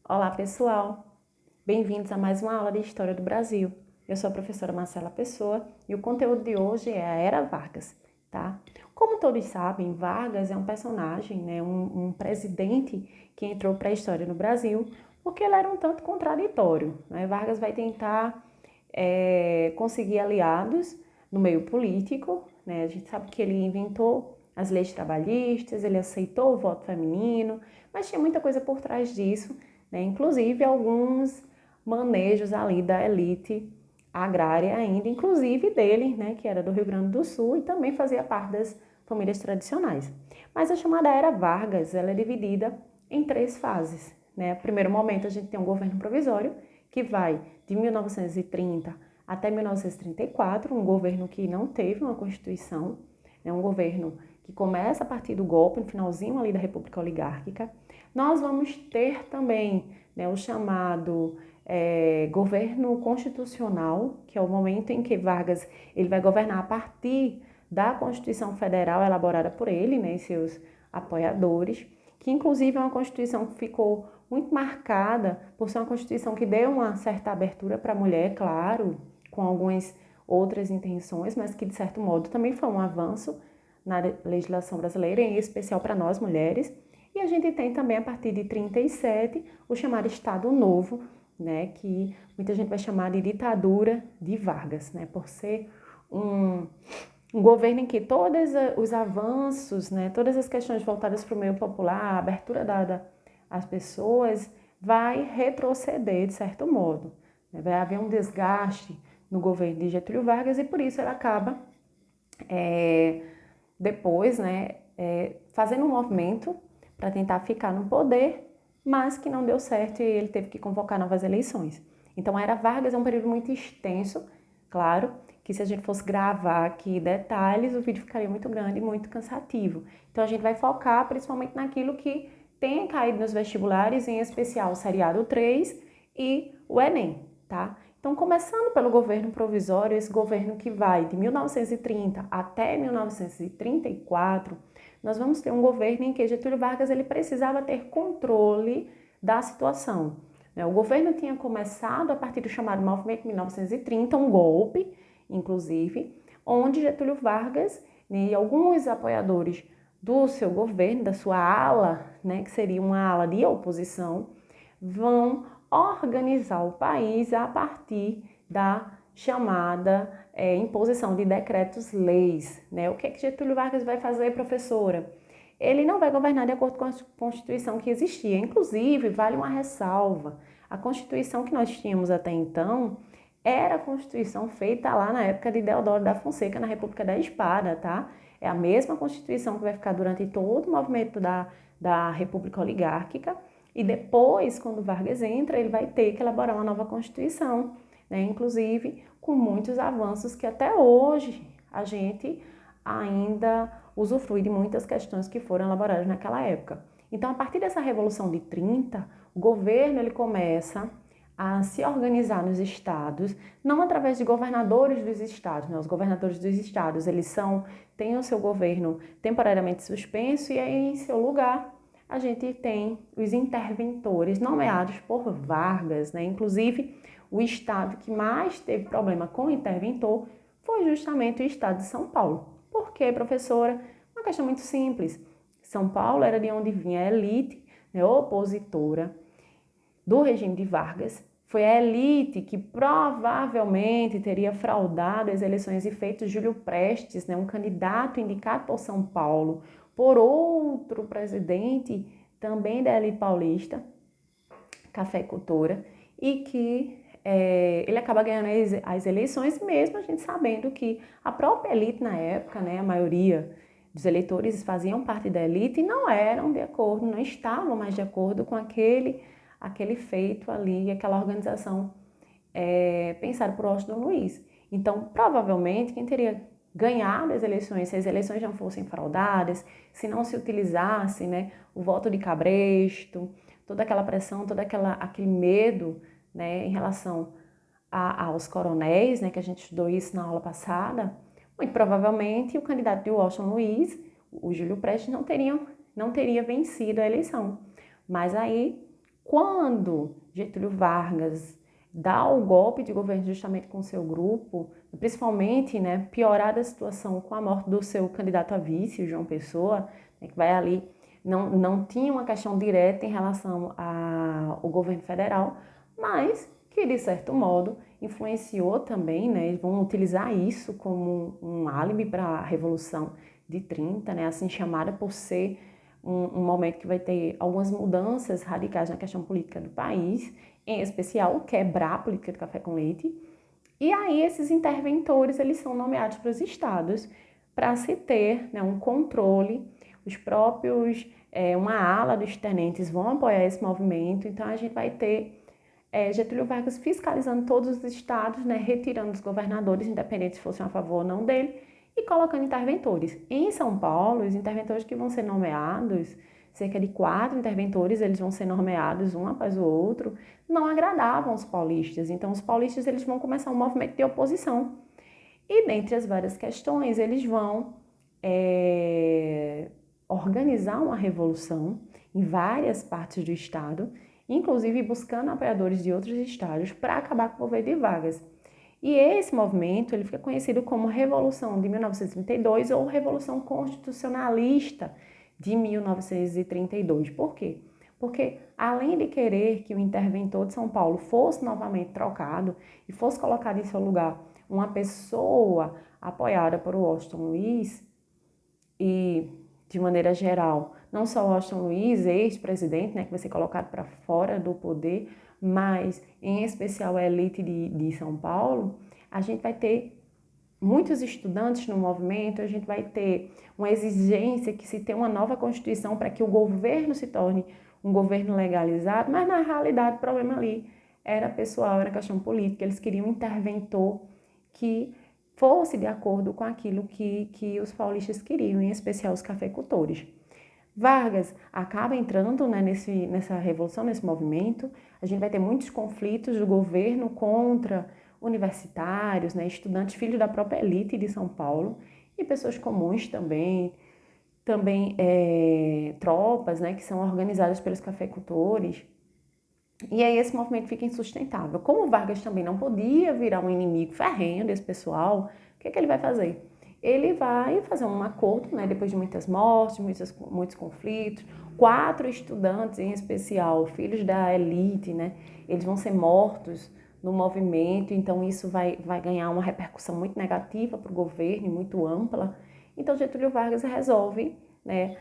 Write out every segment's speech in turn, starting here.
Olá, pessoal! Bem-vindos a mais uma aula de História do Brasil. Eu sou a professora Marcela Pessoa e o conteúdo de hoje é a Era Vargas, tá? Como todos sabem, Vargas é um personagem, né, um presidente que entrou para a história no Brasil porque ele era um tanto contraditório, né? Vargas vai tentar conseguir aliados no meio político, né? A gente sabe que ele inventou as leis trabalhistas, ele aceitou o voto feminino, mas tinha muita coisa por trás disso, né? Inclusive alguns manejos ali da elite agrária ainda, inclusive dele, né, que era do Rio Grande do Sul e também fazia parte das famílias tradicionais. Mas a chamada Era Vargas, ela é dividida em três fases, né? No primeiro momento a gente tem um governo provisório que vai de 1930 até 1934, um governo que não teve uma constituição, né? Um governo que começa a partir do golpe, no finalzinho ali da República Oligárquica. Nós vamos ter também, né, o chamado governo constitucional, que é o momento em que Vargas ele vai governar a partir da Constituição Federal elaborada por ele, né, e seus apoiadores, que inclusive é uma Constituição que ficou muito marcada por ser uma Constituição que deu uma certa abertura para a mulher, claro, com algumas outras intenções, mas que de certo modo também foi um avanço na legislação brasileira, em especial para nós mulheres. E a gente tem também, a partir de 37, o chamado Estado Novo, né, que muita gente vai chamar de ditadura de Vargas, né, por ser um governo em que todos os avanços, né, todas as questões voltadas para o meio popular, a abertura dada às pessoas, vai retroceder de certo modo. Né, vai haver um desgaste no governo de Getúlio Vargas e por isso ele acaba depois, né, fazendo um movimento para tentar ficar no poder, mas que não deu certo e ele teve que convocar novas eleições. Então, a Era Vargas é um período muito extenso, claro, que se a gente fosse gravar aqui detalhes, o vídeo ficaria muito grande e muito cansativo. Então, a gente vai focar principalmente naquilo que tem caído nos vestibulares, em especial o Seriado 3 e o Enem, tá? Então, começando pelo governo provisório, esse governo que vai de 1930 até 1934, nós vamos ter um governo em que Getúlio Vargas ele precisava ter controle da situação. O governo tinha começado a partir do chamado Movimento 1930, um golpe, inclusive, onde Getúlio Vargas, né, e alguns apoiadores do seu governo, da sua ala, né, que seria uma ala de oposição, vão organizar o país a partir da chamada imposição de decretos-leis. Né? O que é que Getúlio Vargas vai fazer, professora? Ele não vai governar de acordo com a Constituição que existia. Inclusive, vale uma ressalva, a Constituição que nós tínhamos até então era a Constituição feita lá na época de Deodoro da Fonseca, na República da Espada, tá? É a mesma Constituição que vai ficar durante todo o movimento da República Oligárquica, e depois, quando Vargas entra, ele vai ter que elaborar uma nova Constituição, né? Inclusive com muitos avanços que até hoje a gente ainda usufrui de muitas questões que foram elaboradas naquela época. Então, a partir dessa Revolução de 30, o governo ele começa a se organizar nos estados, não através de governadores dos estados, né? Os governadores dos estados, eles têm o seu governo temporariamente suspenso e aí em seu lugar a gente tem os interventores nomeados por Vargas, né? Inclusive, o estado que mais teve problema com o interventor foi justamente o estado de São Paulo. Por quê, professora? Uma questão muito simples. São Paulo era de onde vinha a elite, né, opositora do regime de Vargas. Foi a elite que provavelmente teria fraudado as eleições e feito Júlio Prestes, né, um candidato indicado por São Paulo, por outro presidente também da elite paulista, cafeicultora, e que ele acaba ganhando as eleições, mesmo a gente sabendo que a própria elite na época, né, a maioria dos eleitores faziam parte da elite e não eram de acordo, não estavam mais de acordo com aquele feito ali, aquela organização pensada por Washington Luiz. Então, provavelmente, quem teria ganhado as eleições, se as eleições não fossem fraudadas, se não se utilizasse, né, o voto de cabresto, toda aquela pressão, aquele medo, né, em relação aos coronéis, né, que a gente estudou isso na aula passada, muito provavelmente o candidato de Washington Luiz, o Júlio Prestes, não teria vencido a eleição. Mas aí, Quando Getúlio Vargas dá o golpe de governo justamente com o seu grupo, principalmente, né, piorada a situação com a morte do seu candidato a vice, o João Pessoa, né, que vai ali, não tinha uma questão direta em relação ao governo federal, mas que, de certo modo, influenciou também, né, eles vão utilizar isso como um álibi para a Revolução de 30, né, assim chamada por ser um momento que vai ter algumas mudanças radicais na questão política do país, em especial quebrar a política do café com leite. E aí esses interventores, eles são nomeados para os estados para se ter, né, um controle. Os próprios, uma ala dos tenentes vão apoiar esse movimento, então a gente vai ter Getúlio Vargas fiscalizando todos os estados, né, retirando os governadores, independente se fossem a favor ou não dele, e colocando interventores. Em São Paulo, os interventores que vão ser nomeados, cerca de 4 interventores, eles vão ser nomeados um após o outro, não agradavam os paulistas. Então, os paulistas eles vão começar um movimento de oposição. E, dentre as várias questões, eles vão organizar uma revolução em várias partes do estado, inclusive buscando apoiadores de outros estados para acabar com o governo de Vargas. E esse movimento ele fica conhecido como Revolução de 1932 ou Revolução Constitucionalista de 1932. Por quê? Porque além de querer que o interventor de São Paulo fosse novamente trocado e fosse colocado em seu lugar uma pessoa apoiada por Washington Luiz, e de maneira geral, não só Washington Luiz, ex-presidente, né, que vai ser colocado para fora do poder, mas em especial a elite de São Paulo, a gente vai ter muitos estudantes no movimento, a gente vai ter uma exigência que se tenha uma nova Constituição para que o governo se torne um governo legalizado, mas na realidade o problema ali era pessoal, era questão política, eles queriam um interventor que fosse de acordo com aquilo que os paulistas queriam, em especial os cafeicultores. Vargas acaba entrando, né, nessa revolução, nesse movimento. A gente vai ter muitos conflitos do governo contra universitários, né, estudantes, filhos da própria elite de São Paulo e pessoas comuns também tropas, né, que são organizadas pelos cafeicultores. E aí esse movimento fica insustentável. Como Vargas também não podia virar um inimigo ferrenho desse pessoal, o que ele vai fazer? Ele vai fazer um acordo, né, depois de muitas mortes, muitos conflitos. 4 estudantes, em especial, filhos da elite, né, eles vão ser mortos no movimento, então isso vai ganhar uma repercussão muito negativa para o governo, muito ampla. Então Getúlio Vargas resolve, né,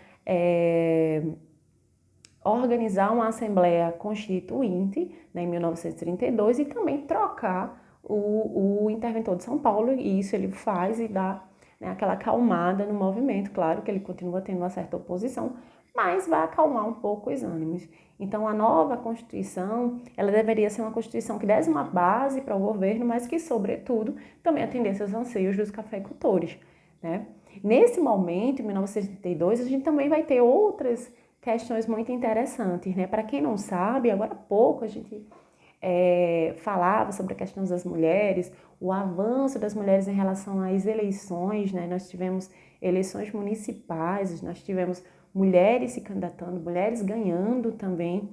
organizar uma Assembleia Constituinte, né, em 1932 e também trocar o interventor de São Paulo, e isso ele faz e dá, né, aquela acalmada no movimento. Claro que ele continua tendo uma certa oposição, mas vai acalmar um pouco os ânimos. Então, a nova Constituição, ela deveria ser uma Constituição que desse uma base para o governo, mas que, sobretudo, também atendesse aos anseios dos cafeicultores, né? Nesse momento, em 1932, a gente também vai ter outras questões muito interessantes, né? Para quem não sabe, agora há pouco a gente falava sobre a questão das mulheres, o avanço das mulheres em relação às eleições, né? Nós tivemos eleições municipais, nós tivemos mulheres se candidatando, mulheres ganhando também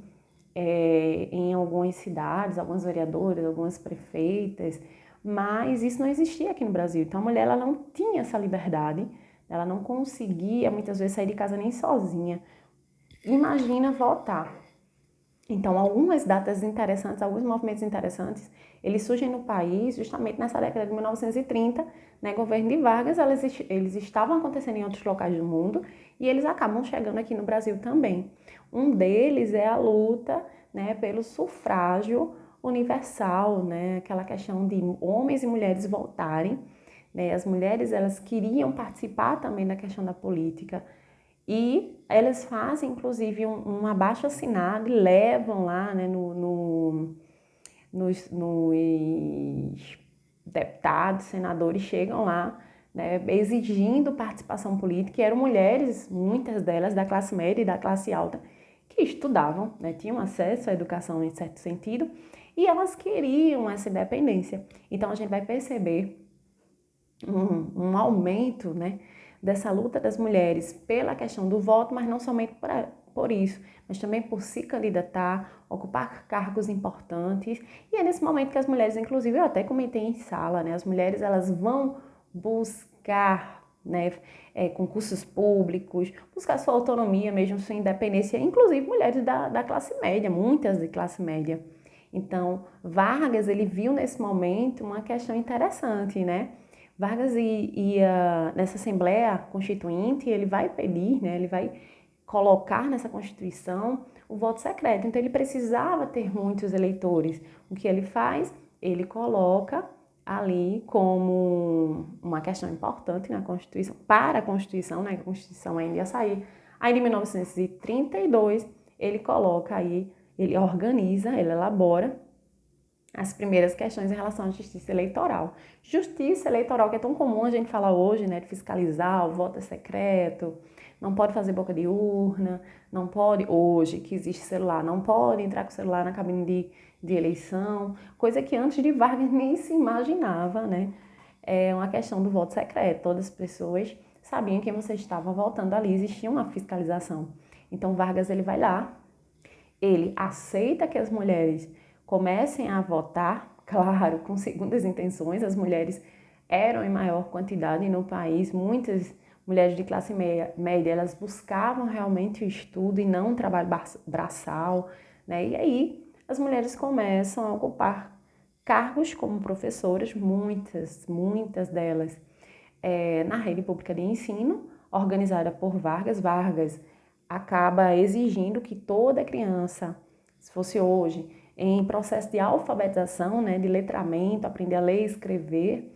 em algumas cidades, algumas vereadoras, algumas prefeitas, mas isso não existia aqui no Brasil. Então a mulher ela não tinha essa liberdade, ela não conseguia muitas vezes sair de casa nem sozinha. Imagina votar. Então, algumas datas interessantes, alguns movimentos interessantes, eles surgem no país justamente nessa década de 1930, né, governo de Vargas, eles estavam acontecendo em outros locais do mundo e eles acabam chegando aqui no Brasil também. Um deles é a luta, né, pelo sufrágio universal, né, aquela questão de homens e mulheres votarem, né, as mulheres elas queriam participar também da questão da política, e elas fazem, inclusive, um abaixo-assinado e levam lá, né, nos deputados, senadores, chegam lá, né, exigindo participação política, e eram mulheres, muitas delas da classe média e da classe alta, que estudavam, né, tinham acesso à educação em certo sentido, e elas queriam essa independência. Então, a gente vai perceber um aumento, né, dessa luta das mulheres pela questão do voto, mas não somente por isso, mas também por se candidatar, ocupar cargos importantes. E é nesse momento que as mulheres, inclusive, eu até comentei em sala, né? As mulheres, elas vão buscar, né, concursos públicos, buscar sua autonomia, mesmo sua independência, inclusive mulheres da classe média, muitas de classe média. Então, Vargas, ele viu nesse momento uma questão interessante, né? Vargas ia nessa Assembleia Constituinte, ele vai pedir, né, ele vai colocar nessa Constituição o voto secreto. Então, ele precisava ter muitos eleitores. O que ele faz? Ele coloca ali como uma questão importante na Constituição, para a Constituição, né? A Constituição ainda ia sair. Aí, em 1932, ele coloca aí, ele organiza, ele elabora as primeiras questões em relação à justiça eleitoral. Justiça eleitoral, que é tão comum a gente falar hoje, né, de fiscalizar, o voto é secreto, não pode fazer boca de urna, não pode, hoje que existe celular, não pode entrar com o celular na cabine de eleição, coisa que antes de Vargas nem se imaginava, né? É uma questão do voto secreto, todas as pessoas sabiam quem você estava votando ali, existia uma fiscalização. Então Vargas, ele vai lá, ele aceita que as mulheres comecem a votar, claro, com segundas intenções, as mulheres eram em maior quantidade no país, muitas mulheres de classe média, elas buscavam realmente o estudo e não um trabalho braçal, né? E aí as mulheres começam a ocupar cargos como professoras, muitas delas na rede pública de ensino, organizada por Vargas. Vargas acaba exigindo que toda criança, se fosse hoje, em processo de alfabetização, né, de letramento, aprender a ler e escrever,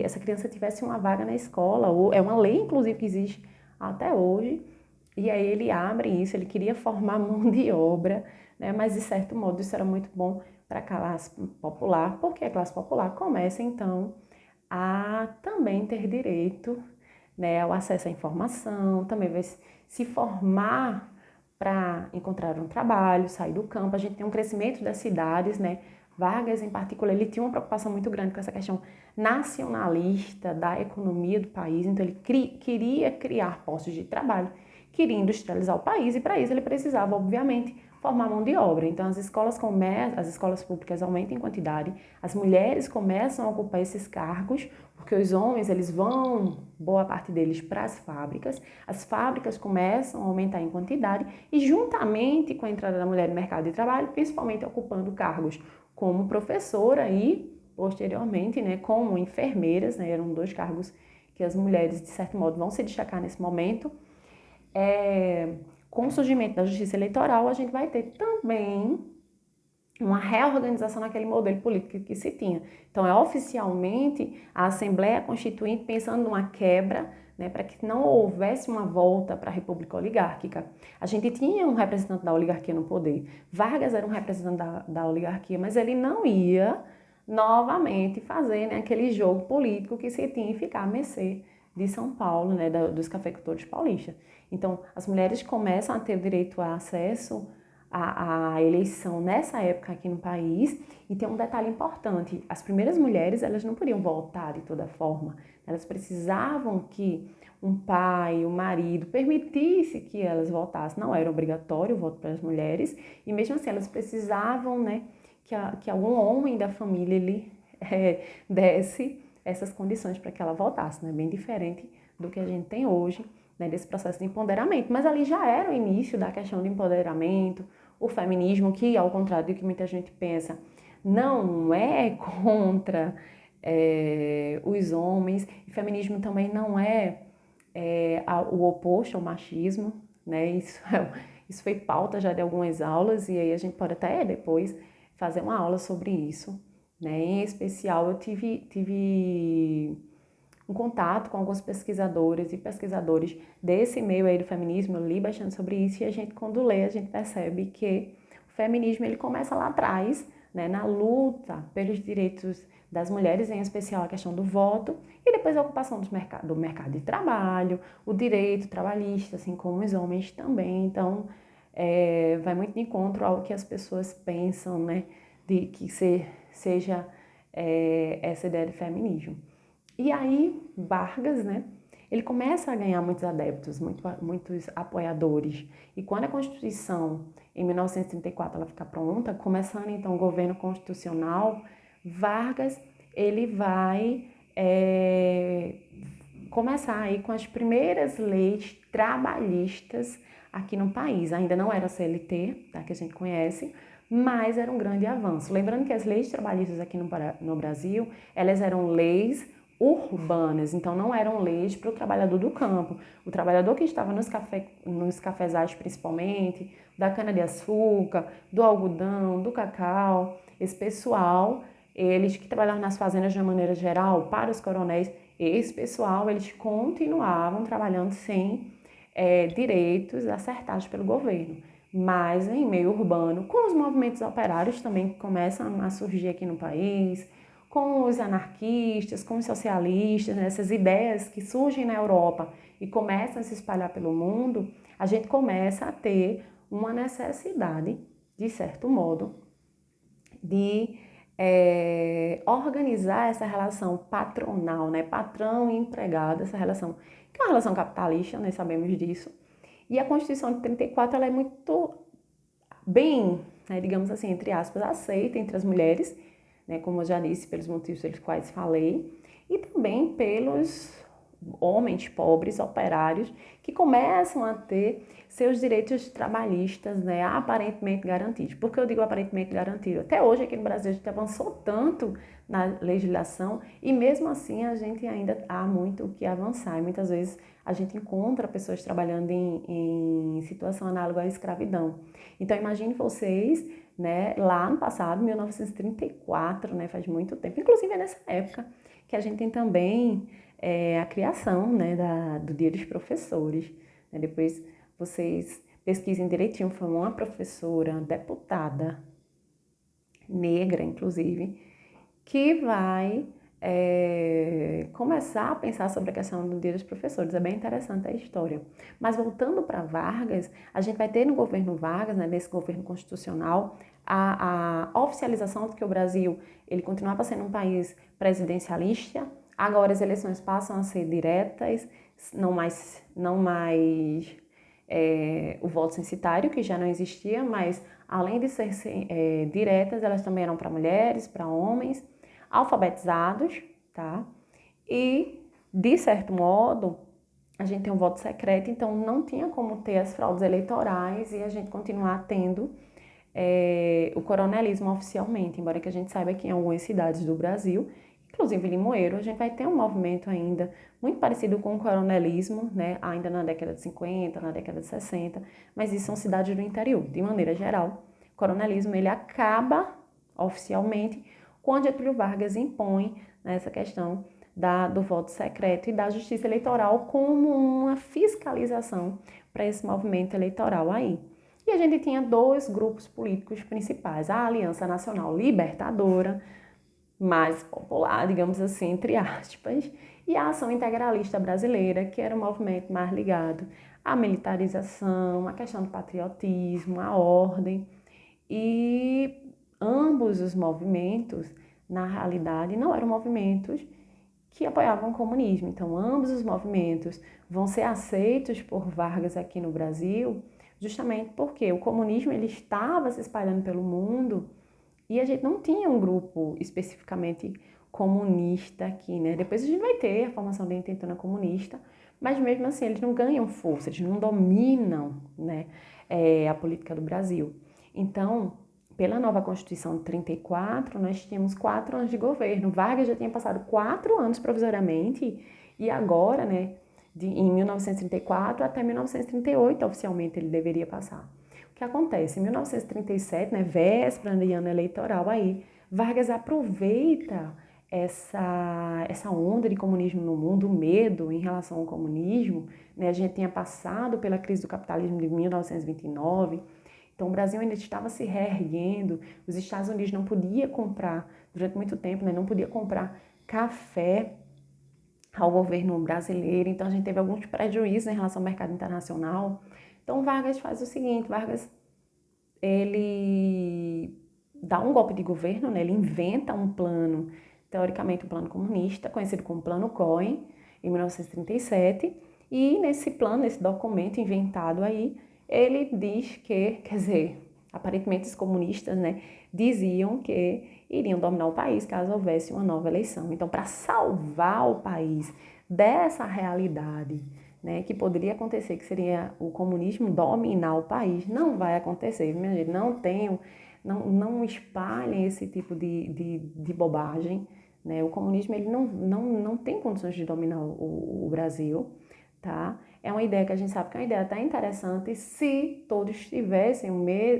essa criança tivesse uma vaga na escola, ou é uma lei, inclusive, que existe até hoje, e aí ele abre isso, ele queria formar mão de obra, né, mas de certo modo isso era muito bom para a classe popular, porque a classe popular começa, então, a também ter direito, né, ao acesso à informação, também vai se formar para encontrar um trabalho, sair do campo. A gente tem um crescimento das cidades, né? Vargas, em particular, ele tinha uma preocupação muito grande com essa questão nacionalista da economia do país, então ele queria criar postos de trabalho, queria industrializar o país e para isso ele precisava, obviamente, formar mão de obra. Então as escolas públicas aumentam em quantidade, as mulheres começam a ocupar esses cargos, porque os homens, eles vão, boa parte deles, para as fábricas começam a aumentar em quantidade e juntamente com a entrada da mulher no mercado de trabalho, principalmente ocupando cargos como professora e, posteriormente, né, como enfermeiras, né, eram 2 cargos que as mulheres, de certo modo, vão se destacar nesse momento. Com o surgimento da justiça eleitoral, a gente vai ter também uma reorganização naquele modelo político que se tinha. Então, é oficialmente a Assembleia Constituinte pensando numa quebra, né, para que não houvesse uma volta para a República Oligárquica. A gente tinha um representante da oligarquia no poder. Vargas era um representante da oligarquia, mas ele não ia novamente fazer, né, aquele jogo político que se tinha e ficar à mercê de São Paulo, né, dos cafeicultores paulistas. Então, as mulheres começam a ter o direito a acesso à eleição nessa época aqui no país, e tem um detalhe importante: as primeiras mulheres, elas não podiam votar de toda forma, elas precisavam que um pai, um marido permitisse que elas votassem, não era obrigatório o voto para as mulheres, e mesmo assim elas precisavam, né, que algum homem da família ele desse essas condições para que ela votasse, né, bem diferente do que a gente tem hoje, né, desse processo de empoderamento. Mas ali já era o início da questão do empoderamento, o feminismo, que, ao contrário do que muita gente pensa, não é contra os homens. O feminismo também não é, o oposto ao machismo, né? Isso foi pauta já de algumas aulas, e aí a gente pode até depois fazer uma aula sobre isso, né? Em especial, eu tive um contato com alguns pesquisadores e pesquisadores desse meio aí do feminismo. Eu li bastante sobre isso, e a gente, quando lê, a gente percebe que o feminismo ele começa lá atrás, né, na luta pelos direitos das mulheres, em especial a questão do voto, e depois a ocupação do mercado de trabalho, o direito trabalhista, assim como os homens também. Então, vai muito de encontro ao que as pessoas pensam, né, de que seja essa ideia de feminismo. E aí, Vargas, né, ele começa a ganhar muitos adeptos, muitos apoiadores. E quando a Constituição, em 1934, ela fica pronta, começando então o governo constitucional, Vargas, ele vai começar aí com as primeiras leis trabalhistas aqui no país. Ainda não era a CLT, tá, que a gente conhece, mas era um grande avanço. Lembrando que as leis trabalhistas aqui no Brasil, elas eram leis urbanas, então não eram leis para o trabalhador do campo. O trabalhador que estava nos cafezais principalmente, da cana-de-açúcar, do algodão, do cacau, esse pessoal, eles que trabalhavam nas fazendas de uma maneira geral, para os coronéis, esse pessoal, eles continuavam trabalhando sem direitos acertados pelo governo. Mas em meio urbano, com os movimentos operários também que começam a surgir aqui no país, com os anarquistas, com os socialistas, né, essas ideias que surgem na Europa e começam a se espalhar pelo mundo, a gente começa a ter uma necessidade, de certo modo, de organizar essa relação patronal, né, patrão e empregado, essa relação, que é uma relação capitalista, nós sabemos disso. E a Constituição de 34, ela é muito bem, né, digamos assim, entre aspas, aceita entre as mulheres, né, como eu já disse, pelos motivos pelos quais falei, e também pelos homens pobres, operários, que começam a ter seus direitos trabalhistas, né, aparentemente garantidos. Por que eu digo aparentemente garantido? Até hoje aqui no Brasil a gente avançou tanto na legislação e mesmo assim a gente ainda há muito o que avançar. E muitas vezes a gente encontra pessoas trabalhando em situação análoga à escravidão. Então imagine vocês, né, lá no passado, 1934, né, faz muito tempo, inclusive é nessa época que a gente tem também a criação, né, do Dia dos Professores. Né? Depois vocês pesquisem direitinho, foi uma professora, deputada, negra inclusive, que vai começar a pensar sobre a questão do Dia dos Professores. É bem interessante a história. Mas voltando para Vargas, a gente vai ter no governo Vargas, né, nesse governo constitucional, a oficialização de que o Brasil ele continuava sendo um país presidencialista. Agora as eleições passam a ser diretas, não mais o voto censitário, que já não existia, mas além de ser diretas, elas também eram para mulheres, para homens, alfabetizados, tá? E, de certo modo, a gente tem um voto secreto, então não tinha como ter as fraudes eleitorais e a gente continuar tendo o coronelismo oficialmente, embora que a gente saiba que em algumas cidades do Brasil, inclusive Limoeiro, a gente vai ter um movimento ainda muito parecido com o coronelismo, né? Ainda na década de 50, na década de 60, mas isso são cidades do interior. De maneira geral, o coronelismo ele acaba oficialmente quando Getúlio Vargas impõe, né, essa questão do voto secreto e da justiça eleitoral como uma fiscalização para esse movimento eleitoral aí. E a gente tinha dois grupos políticos principais, a Aliança Nacional Libertadora, mais popular, digamos assim, entre aspas, e a Ação Integralista Brasileira, que era um movimento mais ligado à militarização, à questão do patriotismo, à ordem. E ambos os movimentos, na realidade, não eram movimentos que apoiavam o comunismo. Então, ambos os movimentos vão ser aceitos por Vargas aqui no Brasil, justamente porque o comunismo ele estava se espalhando pelo mundo e a gente não tinha um grupo especificamente comunista aqui, né? Depois a gente vai ter a formação da intentona comunista, mas mesmo assim eles não ganham força, eles não dominam, né, a política do Brasil. Então, pela nova Constituição de 34, nós tínhamos 4 anos de governo. Vargas já tinha passado 4 anos provisoriamente e agora, né, em 1934 até 1938, oficialmente ele deveria passar. O que acontece? Em 1937, né, véspera de ano eleitoral, aí, Vargas aproveita essa onda de comunismo no mundo, o medo em relação ao comunismo, né? A gente tinha passado pela crise do capitalismo de 1929, então o Brasil ainda estava se reerguendo, os Estados Unidos não podia comprar, durante muito tempo, né, não podia comprar café ao governo brasileiro, então a gente teve alguns prejuízos em relação ao mercado internacional. Então Vargas faz o seguinte, Vargas ele dá um golpe de governo, né? Ele inventa um plano, teoricamente um plano comunista, conhecido como Plano Cohen, em 1937, e nesse plano, nesse documento inventado aí, ele diz que, quer dizer, aparentemente os comunistas, né, diziam que iriam dominar o país caso houvesse uma nova eleição. Então, para salvar o país dessa realidade, né, que poderia acontecer, que seria o comunismo dominar o país, não vai acontecer, minha gente, não espalhem esse tipo de bobagem, né? O comunismo ele não tem condições de dominar o Brasil, tá? É uma ideia que a gente sabe que é uma ideia até interessante se todos tivessem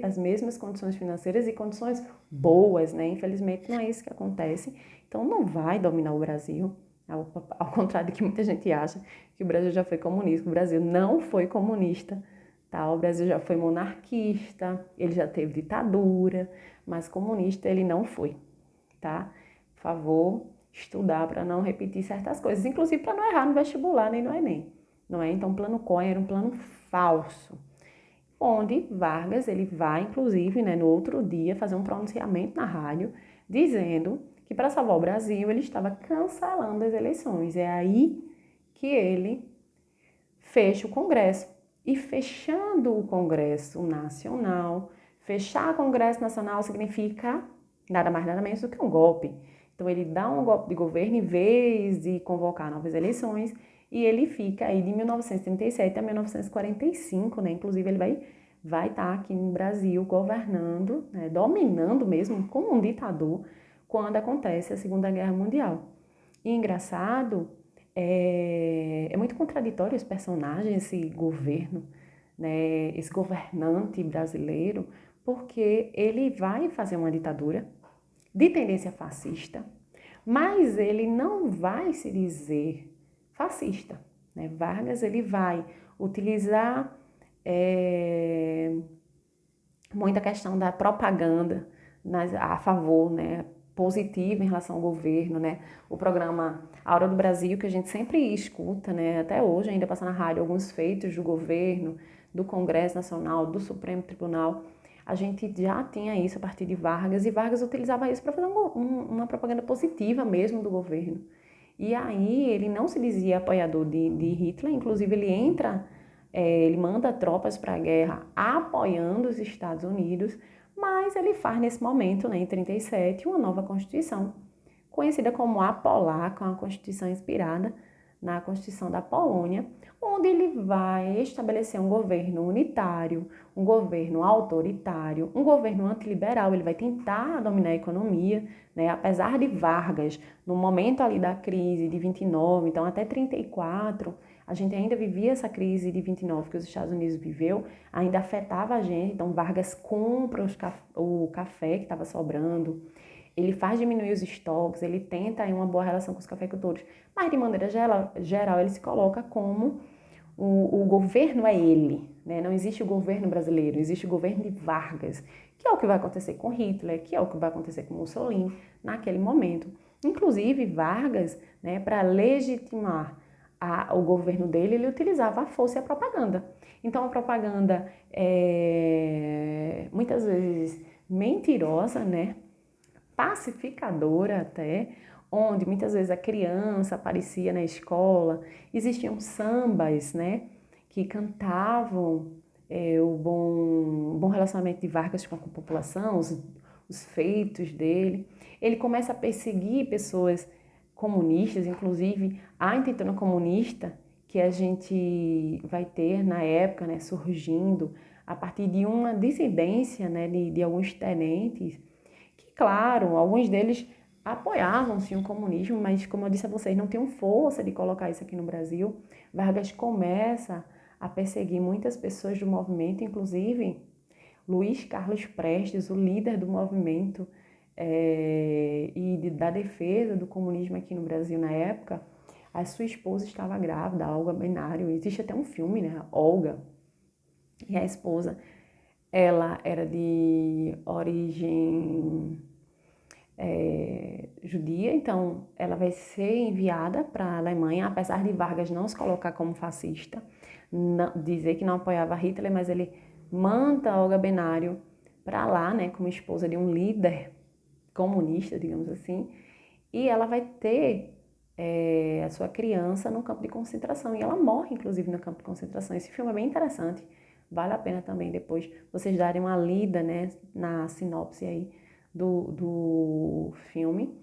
as mesmas condições financeiras e condições boas, né? Infelizmente não é isso que acontece, então não vai dominar o Brasil, ao contrário do que muita gente acha, que o Brasil já foi comunista. O Brasil não foi comunista, tá? O Brasil já foi monarquista, ele já teve ditadura, mas comunista ele não foi, tá? Por favor, estudar para não repetir certas coisas, inclusive para não errar no vestibular nem no Enem, não é? Então, o plano Cohen era um plano falso, onde Vargas ele vai, inclusive, né, no outro dia, fazer um pronunciamento na rádio, dizendo que para salvar o Brasil ele estava cancelando as eleições. É aí que ele fecha o Congresso. E fechando o Congresso Nacional, fechar o Congresso Nacional significa nada mais nada menos do que um golpe. Então ele dá um golpe de governo em vez de convocar novas eleições e ele fica aí de 1937 a 1945, né? Inclusive ele vai estar aqui no Brasil governando, né? Dominando mesmo como um ditador quando acontece a Segunda Guerra Mundial. E engraçado, é muito contraditório esse personagem, esse governo, né, esse governante brasileiro, porque ele vai fazer uma ditadura de tendência fascista, mas ele não vai se dizer fascista, né? Vargas ele vai utilizar muita questão da propaganda a favor, né, positiva em relação ao governo, né? O programa A Hora do Brasil, que a gente sempre escuta, né, até hoje, ainda passa na rádio alguns feitos do governo, do Congresso Nacional, do Supremo Tribunal. A gente já tinha isso a partir de Vargas, e Vargas utilizava isso para fazer uma propaganda positiva mesmo do governo. E aí ele não se dizia apoiador de Hitler, inclusive ele manda tropas para a guerra apoiando os Estados Unidos, mas ele faz nesse momento, né, em 1937, uma nova Constituição, conhecida como a Polaca, uma Constituição inspirada na Constituição da Polônia, onde ele vai estabelecer um governo unitário, um governo autoritário, um governo antiliberal. Ele vai tentar dominar a economia, né? Apesar de Vargas, no momento ali da crise de 29, então até 34, a gente ainda vivia essa crise de 29 que os Estados Unidos viveu, ainda afetava a gente. Então Vargas compra o café que estava sobrando, ele faz diminuir os estoques, ele tenta aí uma boa relação com os cafeicultores, mas de maneira geral ele se coloca como o governo é ele, né? Não existe o governo brasileiro, existe o governo de Vargas, que é o que vai acontecer com Hitler, que é o que vai acontecer com Mussolini naquele momento. Inclusive Vargas, né, para legitimar o governo dele, ele utilizava a força e a propaganda. Então a propaganda muitas vezes mentirosa, né? Pacificadora até, onde muitas vezes a criança aparecia na escola, existiam sambas, né, que cantavam o bom relacionamento de Vargas com a população, os feitos dele. Ele começa a perseguir pessoas comunistas, inclusive a intentona comunista, que a gente vai ter na época, né, surgindo a partir de uma dissidência, né, de alguns tenentes, que, claro, alguns deles apoiavam sim o comunismo, mas, como eu disse a vocês, não tinham força de colocar isso aqui no Brasil. Vargas começa a perseguir muitas pessoas do movimento, inclusive Luiz Carlos Prestes, o líder do movimento da defesa do comunismo aqui no Brasil na época. A sua esposa estava grávida, Olga Benário. Existe até um filme, né? Olga. E a esposa, ela era de origem judia, então ela vai ser enviada para a Alemanha, apesar de Vargas não se colocar como fascista, dizer que não apoiava Hitler, mas ele manda Olga Benário para lá, né, como esposa de um líder comunista, digamos assim, e ela vai ter a sua criança no campo de concentração. E ela morre, inclusive, no campo de concentração. Esse filme é bem interessante. Vale a pena também depois vocês darem uma lida, né, na sinopse aí do filme.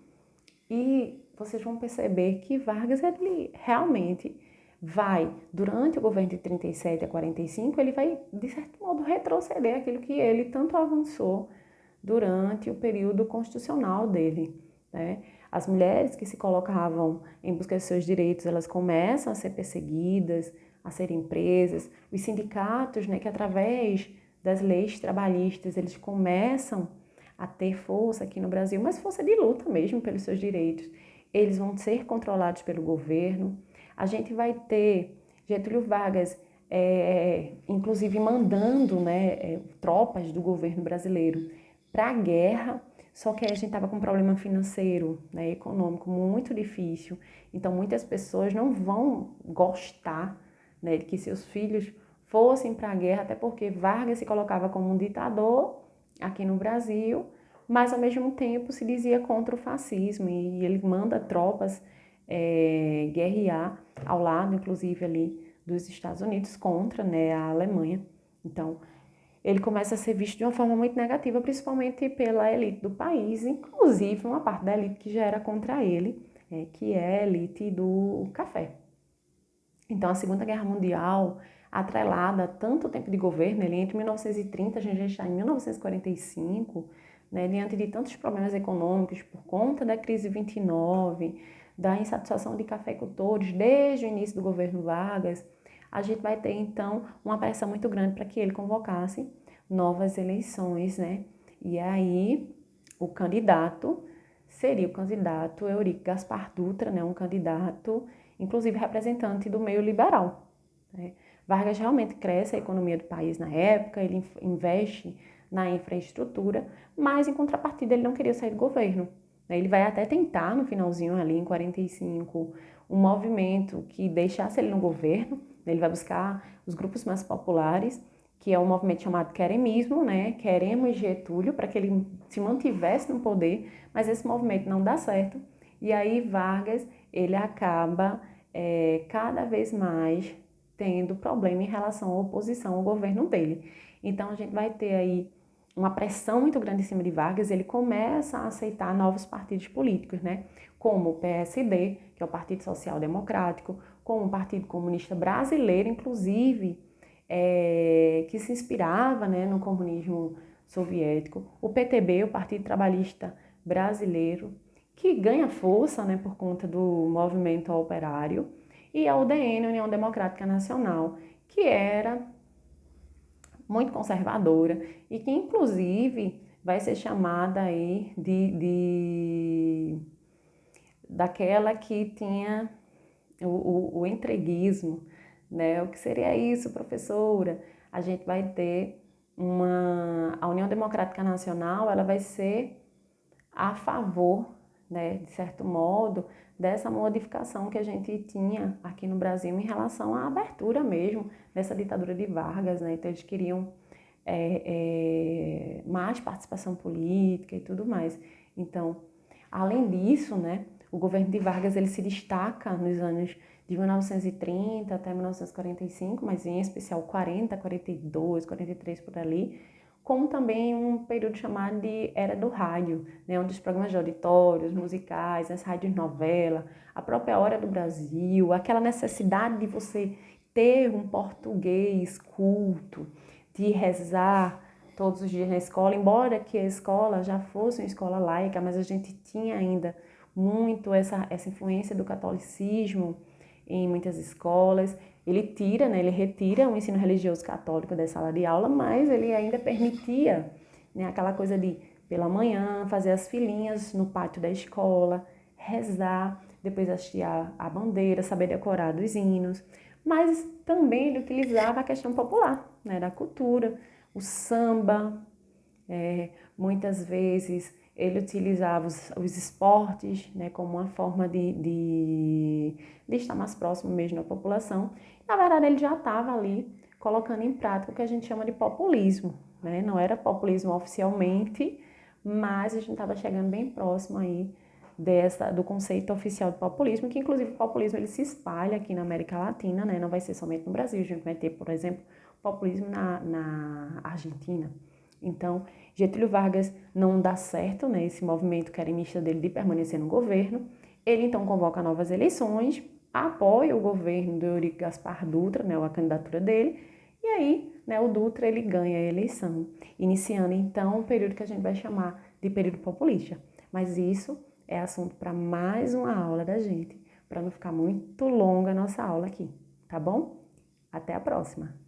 E vocês vão perceber que Vargas, ele realmente vai, durante o governo de 37 a 45, ele vai, de certo modo, retroceder aquilo que ele tanto avançou durante o período constitucional dele, né? As mulheres que se colocavam em busca de seus direitos, elas começam a ser perseguidas, a serem presas. Os sindicatos, né, que através das leis trabalhistas, eles começam a ter força aqui no Brasil, mas força de luta mesmo pelos seus direitos. Eles vão ser controlados pelo governo. A gente vai ter Getúlio Vargas, inclusive mandando, né, tropas do governo brasileiro para a guerra, só que a gente estava com um problema financeiro, né, econômico muito difícil. Então, muitas pessoas não vão gostar, né, de que seus filhos fossem para a guerra, até porque Vargas se colocava como um ditador aqui no Brasil, mas ao mesmo tempo se dizia contra o fascismo e ele manda tropas guerrear ao lado, inclusive ali dos Estados Unidos contra, né, a Alemanha. Então, ele começa a ser visto de uma forma muito negativa, principalmente pela elite do país, inclusive uma parte da elite que já era contra ele, que é a elite do café. Então, a Segunda Guerra Mundial, atrelada a tanto tempo de governo, ele entre 1930, a gente já está em 1945, né, diante de tantos problemas econômicos por conta da crise de 29, da insatisfação de cafeicultores desde o início do governo Vargas, a gente vai ter, então, uma pressão muito grande para que ele convocasse novas eleições, né? E aí, o candidato seria o candidato Eurico Gaspar Dutra, né? Um candidato, inclusive, representante do meio liberal, né? Vargas realmente cresce a economia do país na época, ele investe na infraestrutura, mas, em contrapartida, ele não queria sair do governo. Ele vai até tentar, no finalzinho ali, em 45, um movimento que deixasse ele no governo. Ele vai buscar os grupos mais populares, que é um movimento chamado Queremismo, né? Queremos Getúlio, para que ele se mantivesse no poder, mas esse movimento não dá certo. E aí Vargas, ele acaba cada vez mais tendo problema em relação à oposição ao governo dele. Então a gente vai ter aí uma pressão muito grande em cima de Vargas, ele começa a aceitar novos partidos políticos, né? Como o PSD, que é o Partido Social Democrático, como o Partido Comunista Brasileiro, inclusive, que se inspirava, né, no comunismo soviético, o PTB, o Partido Trabalhista Brasileiro, que ganha força, né, por conta do movimento operário, e a UDN, União Democrática Nacional, que era muito conservadora e que, inclusive, vai ser chamada aí daquela que tinha o entreguismo, né? O que seria isso, professora? A gente vai ter a União Democrática Nacional, ela vai ser a favor, né, de certo modo, dessa modificação que a gente tinha aqui no Brasil em relação à abertura mesmo dessa ditadura de Vargas, né? Então eles queriam mais participação política e tudo mais. Então, além disso, né, o governo de Vargas ele se destaca nos anos de 1930 até 1945, mas em especial 40, 42, 43 por ali, como também um período chamado de Era do Rádio, né, onde os programas de auditórios, musicais, as rádios novela, a própria Hora do Brasil, aquela necessidade de você ter um português culto, de rezar todos os dias na escola, embora que a escola já fosse uma escola laica, mas a gente tinha ainda muito essa influência do catolicismo em muitas escolas. Ele tira, né, ele retira o ensino religioso católico da sala de aula, mas ele ainda permitia, né, aquela coisa de, pela manhã, fazer as filinhas no pátio da escola, rezar, depois assistir a bandeira, saber decorar dos hinos. Mas também ele utilizava a questão popular, né, da cultura, o samba, muitas vezes ele utilizava os esportes, né, como uma forma de estar mais próximo mesmo da população. Na verdade, ele já estava ali colocando em prática o que a gente chama de populismo, né? Não era populismo oficialmente, mas a gente estava chegando bem próximo aí do conceito oficial do populismo, que inclusive o populismo ele se espalha aqui na América Latina, né? Não vai ser somente no Brasil, a gente vai ter, por exemplo, populismo na Argentina. Então, Getúlio Vargas não dá certo, né, esse movimento querimista dele de permanecer no governo. Ele então convoca novas eleições, apoia o governo do Eurico Gaspar Dutra, né, a candidatura dele, e aí, né, o Dutra ele ganha a eleição, iniciando então um período que a gente vai chamar de período populista. Mas isso é assunto para mais uma aula da gente, para não ficar muito longa a nossa aula aqui, tá bom? Até a próxima!